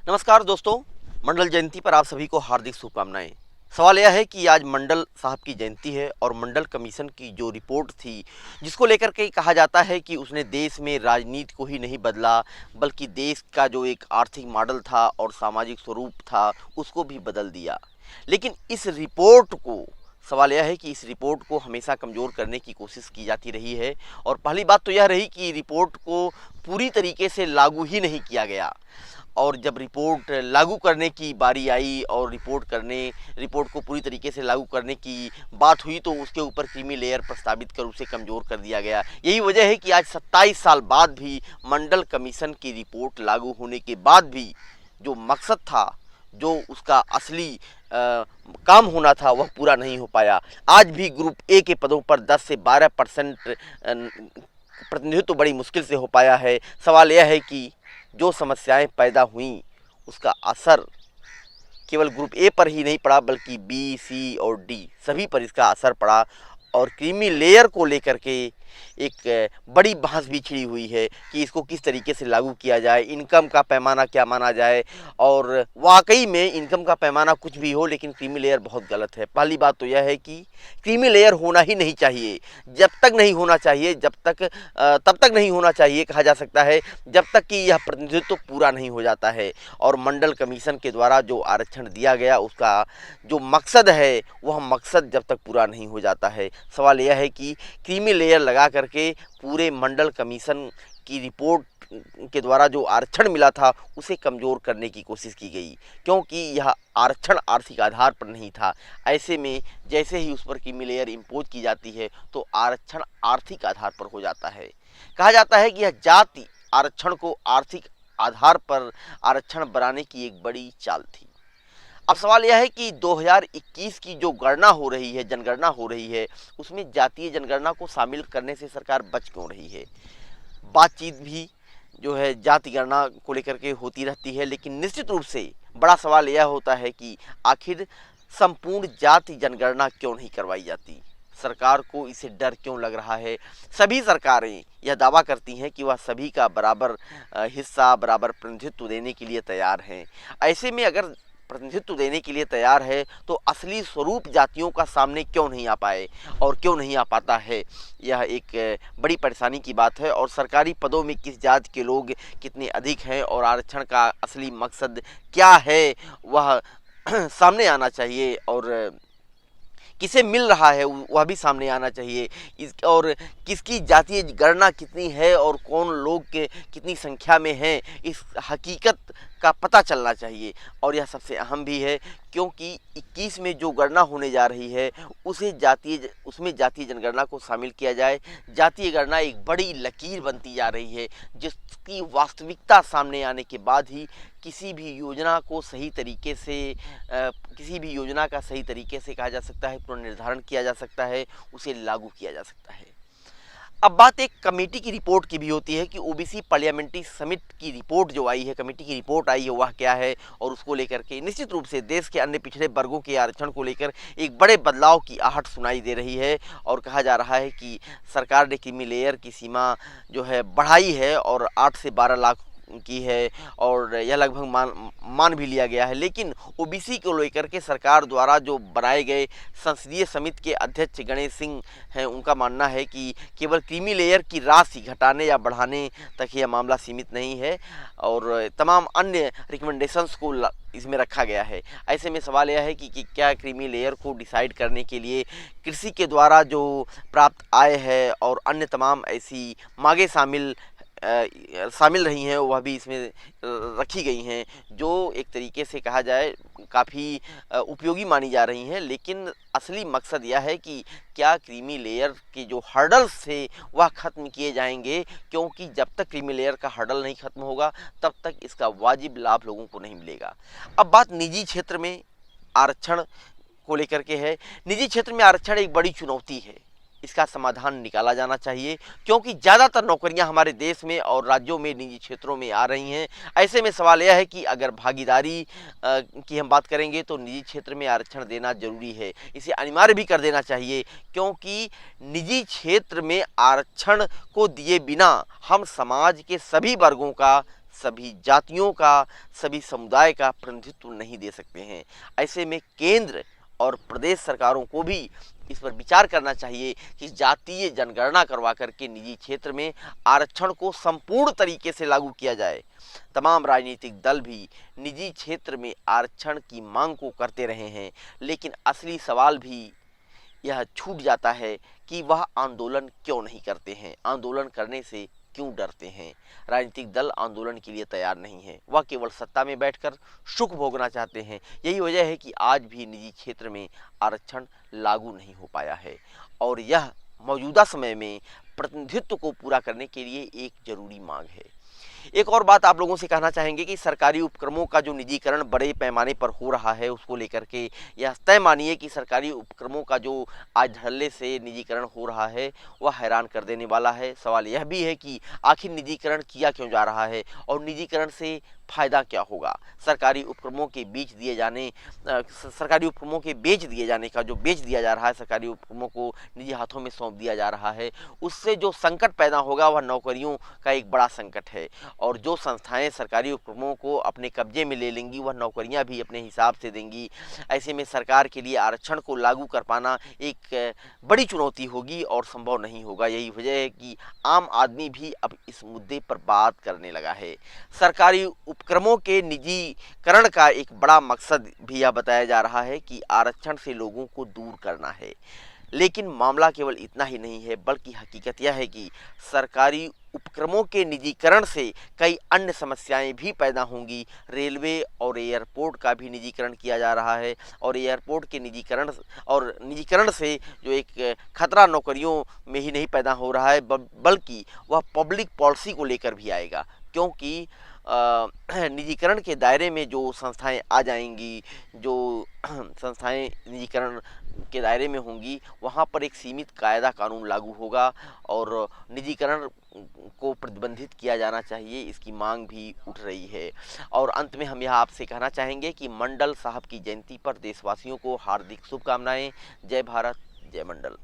नमस्कार दोस्तों, मंडल जयंती पर आप सभी को हार्दिक शुभकामनाएं। सवाल यह है कि आज मंडल साहब की जयंती है और मंडल कमीशन की जो रिपोर्ट थी, जिसको लेकर के कहा जाता है कि उसने देश में राजनीति को ही नहीं बदला, बल्कि देश का जो एक आर्थिक मॉडल था और सामाजिक स्वरूप था, उसको भी बदल दिया। लेकिन इस रिपोर्ट को सवाल यह है कि इस रिपोर्ट को हमेशा कमज़ोर करने की कोशिश की जाती रही है। और पहली बात तो यह रही कि रिपोर्ट को पूरी तरीके से लागू ही नहीं किया गया। और जब रिपोर्ट लागू करने की बारी आई और रिपोर्ट को पूरी तरीके से लागू करने की बात हुई, तो उसके ऊपर क्रीमी लेयर प्रस्तावित कर उसे कमज़ोर कर दिया गया। यही वजह है कि आज 27 साल बाद भी मंडल कमीशन की रिपोर्ट लागू होने के बाद भी जो मकसद था, जो उसका असली काम होना था, वह पूरा नहीं हो पाया। आज भी ग्रुप ए के पदों पर 10 से 12% प्रतिनिधित्व बड़ी मुश्किल से हो पाया है। सवाल यह है कि जो समस्याएं पैदा हुईं, उसका असर केवल ग्रुप ए पर ही नहीं पड़ा, बल्कि बी, सी और डी सभी पर इसका असर पड़ा। और क्रीमी लेयर को लेकर के एक बड़ी बहस भी छिड़ी हुई है कि इसको किस तरीके से लागू किया जाए, इनकम का पैमाना क्या माना जाए। और वाकई में इनकम का पैमाना कुछ भी हो, लेकिन क्रीमी लेयर बहुत गलत है। पहली बात तो यह है कि क्रीमी लेयर होना ही नहीं चाहिए। जब तक नहीं होना चाहिए, तब तक नहीं होना चाहिए कहा जा सकता है, जब तक कि यह प्रतिनिधित्व पूरा नहीं हो जाता है। और मंडल कमीशन के द्वारा जो आरक्षण दिया गया, उसका जो मकसद है, वह मकसद जब तक पूरा नहीं हो जाता है। सवाल यह है कि क्रीमी लेयर लगा करके पूरे मंडल कमीशन की रिपोर्ट के द्वारा जो आरक्षण मिला था, उसे कमज़ोर करने की कोशिश की गई, क्योंकि यह आरक्षण आर्थिक आधार पर नहीं था। ऐसे में जैसे ही उस पर क्रीमी लेयर इम्पोज की जाती है, तो आरक्षण आर्थिक आधार पर हो जाता है। कहा जाता है कि यह जाति आरक्षण को आर्थिक आधार पर आरक्षण बनाने की एक बड़ी चाल थी। अब सवाल यह है कि 2021 की जो गणना हो रही है, जनगणना हो रही है, उसमें जातीय जनगणना को शामिल करने से सरकार बच क्यों रही है। बातचीत भी जो है जाति गणना को लेकर के होती रहती है, लेकिन निश्चित रूप से बड़ा सवाल यह होता है कि आखिर संपूर्ण जाति जनगणना क्यों नहीं करवाई जाती। सरकार को इसे डर क्यों लग रहा है। सभी सरकारें यह दावा करती हैं कि वह सभी का बराबर हिस्सा, बराबर प्रतिनिधित्व देने के लिए तैयार हैं। ऐसे में अगर प्रतिनिधित्व देने के लिए तैयार है, तो असली स्वरूप जातियों का सामने क्यों नहीं आ पाए और क्यों नहीं आ पाता है, यह एक बड़ी परेशानी की बात है। और सरकारी पदों में किस जाति के लोग कितने अधिक हैं और आरक्षण का असली मकसद क्या है, वह सामने आना चाहिए। और किसे मिल रहा है, वह भी सामने आना चाहिए। और किसकी जातीय गणना कितनी है और कौन लोग के कितनी संख्या में हैं, इस हकीकत का पता चलना चाहिए। और यह सबसे अहम भी है, क्योंकि 21 में जो गणना होने जा रही है, उसमें जातीय जनगणना को शामिल किया जाए। जातीय गणना एक बड़ी लकीर बनती जा रही है, जिसकी वास्तविकता सामने आने के बाद ही किसी भी योजना का सही तरीके से कहा जा सकता है, पुनर्निर्धारण किया जा सकता है, उसे लागू किया जा सकता है। अब बात एक कमेटी की रिपोर्ट की भी होती है कि ओबीसी पार्लियामेंट्री समिट की रिपोर्ट जो आई है, कमेटी की रिपोर्ट आई है, वह क्या है। और उसको लेकर के निश्चित रूप से देश के अन्य पिछड़े वर्गों के आरक्षण को लेकर एक बड़े बदलाव की आहट सुनाई दे रही है। और कहा जा रहा है कि सरकार ने क्रीमी लेयर की सीमा जो है बढ़ाई है और 8 से 12 लाख की है, और यह लगभग मान भी लिया गया है। लेकिन ओबीसी को लेकर के सरकार द्वारा जो बनाए गए संसदीय समिति के अध्यक्ष गणेश सिंह हैं, उनका मानना है कि केवल क्रीमी लेयर की राशि घटाने या बढ़ाने तक यह मामला सीमित नहीं है, और तमाम अन्य रिकमेंडेशंस को इसमें रखा गया है। ऐसे में सवाल यह है कि क्या क्रीमी लेयर को डिसाइड करने के लिए कृषि के द्वारा जो प्राप्त आय है और अन्य तमाम ऐसी मांगें शामिल रही हैं, वह भी इसमें रखी गई हैं, जो एक तरीके से कहा जाए काफ़ी उपयोगी मानी जा रही हैं। लेकिन असली मकसद यह है कि क्या क्रीमी लेयर के जो हर्डल्स थे, वह ख़त्म किए जाएंगे, क्योंकि जब तक क्रीमी लेयर का हर्डल नहीं ख़त्म होगा, तब तक इसका वाजिब लाभ लोगों को नहीं मिलेगा। अब बात निजी क्षेत्र में आरक्षण को लेकर के है। निजी क्षेत्र में आरक्षण एक बड़ी चुनौती है, इसका समाधान निकाला जाना चाहिए, क्योंकि ज़्यादातर नौकरियां हमारे देश में और राज्यों में निजी क्षेत्रों में आ रही हैं। ऐसे में सवाल यह है कि अगर भागीदारी की हम बात करेंगे, तो निजी क्षेत्र में आरक्षण देना जरूरी है, इसे अनिवार्य भी कर देना चाहिए, क्योंकि निजी क्षेत्र में आरक्षण को दिए बिना हम समाज के सभी वर्गों का सभी जातियों का, सभी समुदाय का प्रतिनिधित्व नहीं दे सकते हैं। ऐसे में केंद्र और प्रदेश सरकारों को भी इस पर विचार करना चाहिए कि जातीय जनगणना करवा करके निजी क्षेत्र में आरक्षण को संपूर्ण तरीके से लागू किया जाए। तमाम राजनीतिक दल भी निजी क्षेत्र में आरक्षण की मांग को करते रहे हैं, लेकिन असली सवाल भी यह छूट जाता है कि वह आंदोलन क्यों नहीं करते हैं, आंदोलन करने से क्यों डरते हैं। राजनीतिक दल आंदोलन के लिए तैयार नहीं है, वह केवल सत्ता में बैठकर सुख भोगना चाहते हैं। यही वजह है कि आज भी निजी क्षेत्र में आरक्षण लागू नहीं हो पाया है और यह मौजूदा समय में प्रतिनिधित्व को पूरा करने के लिए एक जरूरी मांग है। एक और बात आप लोगों से कहना चाहेंगे कि सरकारी उपक्रमों का जो निजीकरण बड़े पैमाने पर हो रहा है, उसको लेकर के यह तय मानिए कि सरकारी उपक्रमों का जो आज धड़ल्ले से निजीकरण हो रहा है वह हैरान कर देने वाला है। सवाल यह भी है कि आखिर निजीकरण किया क्यों जा रहा है और निजीकरण से फायदा क्या होगा। सरकारी उपक्रमों के बीच दिए जाने सरकारी उपक्रमों के बेच दिए जाने का जो बेच दिया जा रहा है, सरकारी उपक्रमों को निजी हाथों में सौंप दिया जा रहा है, उससे जो संकट पैदा होगा वह नौकरियों का एक बड़ा संकट है। और जो संस्थाएं सरकारी उपक्रमों को अपने कब्जे में ले लेंगी वह नौकरियां भी अपने हिसाब से देंगी। ऐसे में सरकार के लिए आरक्षण को लागू कर पाना एक बड़ी चुनौती होगी और संभव नहीं होगा। यही वजह है कि आम आदमी भी अब इस मुद्दे पर बात करने लगा है। सरकारी उपक्रमों के निजीकरण का एक बड़ा मकसद भी यह बताया जा रहा है कि आरक्षण से लोगों को दूर करना है, लेकिन मामला केवल इतना ही नहीं है, बल्कि हकीकत यह है कि सरकारी उपक्रमों के निजीकरण से कई अन्य समस्याएं भी पैदा होंगी। रेलवे और एयरपोर्ट का भी निजीकरण किया जा रहा है और एयरपोर्ट के निजीकरण से जो एक खतरा नौकरियों में ही नहीं पैदा हो रहा है, बल्कि वह पब्लिक पॉलिसी को लेकर भी आएगा। क्योंकि निजीकरण के दायरे में जो संस्थाएं आ जाएंगी, जो संस्थाएं निजीकरण के दायरे में होंगी, वहाँ पर एक सीमित कायदा कानून लागू होगा और निजीकरण को प्रतिबंधित किया जाना चाहिए, इसकी मांग भी उठ रही है। और अंत में हम यह आपसे कहना चाहेंगे कि मंडल साहब की जयंती पर देशवासियों को हार्दिक शुभकामनाएं। जय भारत, जय मंडल।